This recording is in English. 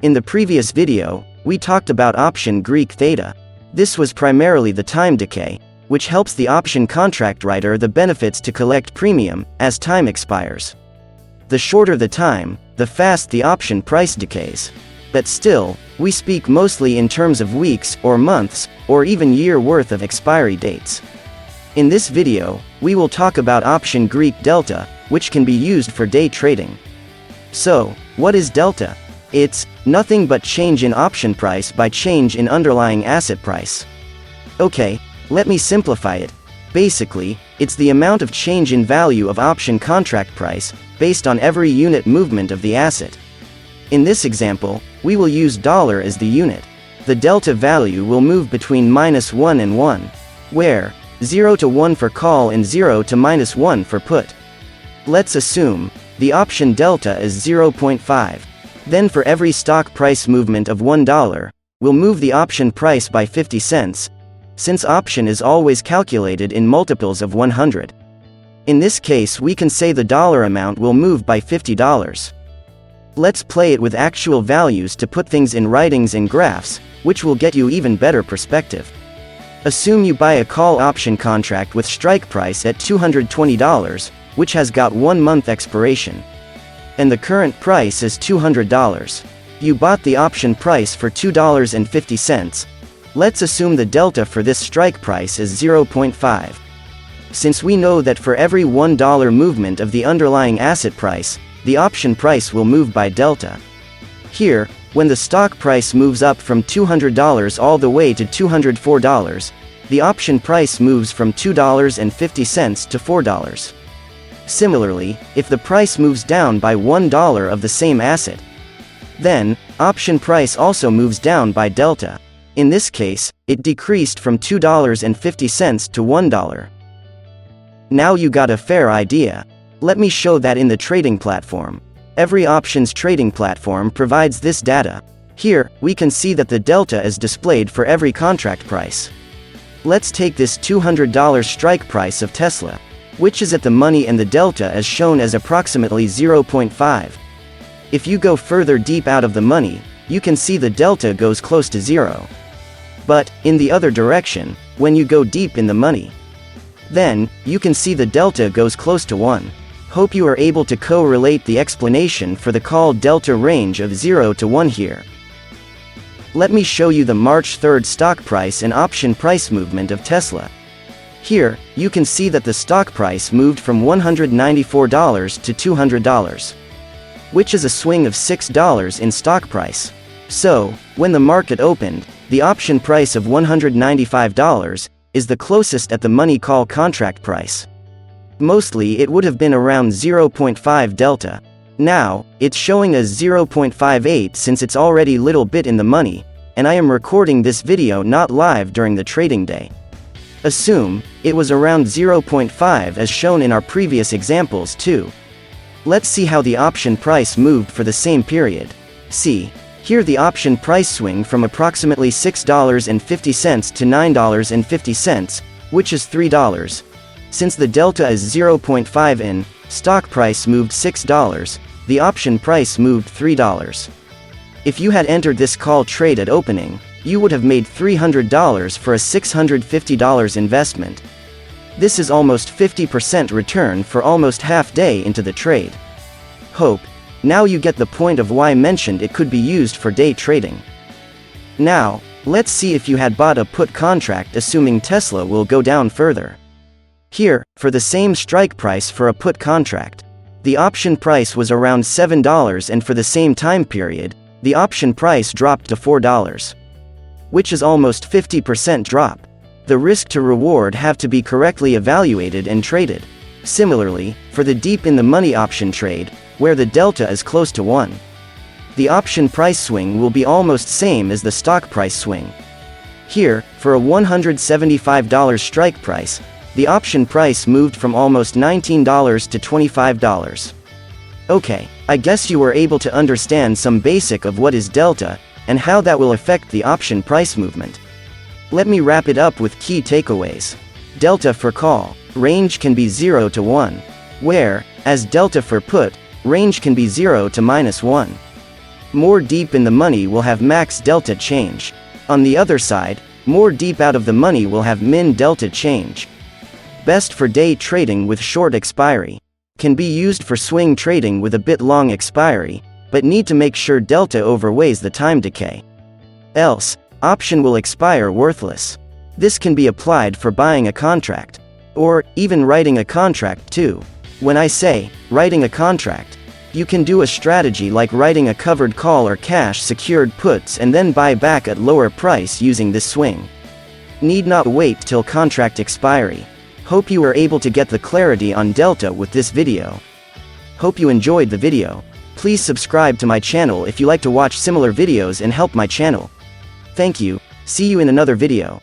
In the previous video, we talked about option Greek theta. This was primarily the time decay, which helps the option contract writer the benefits to collect premium as time expires. The shorter the time, the fast the option price decays. But still, we speak mostly in terms of weeks or months, or even year worth of expiry dates. In this video, we will talk about option Greek delta, which can be used for day trading. So, what is delta? It's nothing but change in option price by change in underlying asset price. Okay, let me simplify it. Basically, it's the amount of change in value of option contract price, based on every unit movement of the asset. In this example, we will use dollar as the unit. The delta value will move between -1 and 1, where 0 to 1 for call and 0 to -1 for put. Let's assume the option delta is 0.5. Then for every stock price movement of $1, we'll move the option price by 50 cents, since option is always calculated in multiples of 100. In this case, we can say the dollar amount will move by $50. Let's play it with actual values to put things in writings and graphs, which will get you even better perspective. Assume you buy a call option contract with strike price at $220, which has got 1 month expiration. And the current price is $200. You bought the option price for $2.50. Let's assume the delta for this strike price is 0.5. Since we know that for every $1 movement of the underlying asset price, the option price will move by delta. Here, when the stock price moves up from $200 all the way to $204, the option price moves from $2.50 to $4. Similarly, if the price moves down by $1 of the same asset, then option price also moves down by delta. In this case, it decreased from $2.50 to $1. Now you got a fair idea. Let me show that in the trading platform. Every options trading platform provides this data. Here, we can see that the delta is displayed for every contract price. Let's take this $200 strike price of Tesla, which is at the money, and the delta is shown as approximately 0.5. If you go further deep out of the money, you can see the delta goes close to 0. But, in the other direction, when you go deep in the money, then, you can see the delta goes close to 1. Hope you are able to correlate the explanation for the call delta range of 0 to 1 here. Let me show you the March 3rd stock price and option price movement of Tesla. Here, you can see that the stock price moved from $194 to $200, which is a swing of $6 in stock price. So, when the market opened, the option price of $195 is the closest at the money call contract price. Mostly it would have been around 0.5 delta. Now, it's showing as 0.58 since it's already little bit in the money, and I am recording this video not live during the trading day. Assume it was around 0.5 as shown in our previous examples too. Let's see how the option price moved for the same period. See, here the option price swing from approximately $6.50 to $9.50, which is $3. Since the delta is 0.5 in, stock price moved $6, the option price moved $3. If you had entered this call trade at opening, you would have made $300 for a $650 investment. This is almost 50% return for almost half day into the trade. Hope, now you get the point of why I mentioned it could be used for day trading. Now, let's see if you had bought a put contract assuming Tesla will go down further. Here, for the same strike price for a put contract, the option price was around $7, and for the same time period, the option price dropped to $4, which is almost 50% drop. The risk to reward have to be correctly evaluated and traded. Similarly, for the deep in the money option trade, where the delta is close to 1, the option price swing will be almost same as the stock price swing. Here, for a $175 strike price, the option price moved from almost $19 to $25. Okay, I guess you were able to understand some basic of what is delta, and how that will affect the option price movement. Let me wrap it up with key takeaways. Delta for call, range can be 0 to 1, where, as delta for put, range can be 0 to -1. More deep in the money will have max delta change. On the other side, more deep out of the money will have min delta change. Best for day trading with short expiry. Can be used for swing trading with a bit long expiry, but need to make sure delta overweighs the time decay. Else, option will expire worthless. This can be applied for buying a contract. Or, even writing a contract too. When I say, writing a contract, you can do a strategy like writing a covered call or cash secured puts and then buy back at lower price using this swing. Need not wait till contract expiry. Hope you were able to get the clarity on delta with this video. Hope you enjoyed the video. Please subscribe to my channel if you like to watch similar videos and help my channel. Thank you. See you in another video.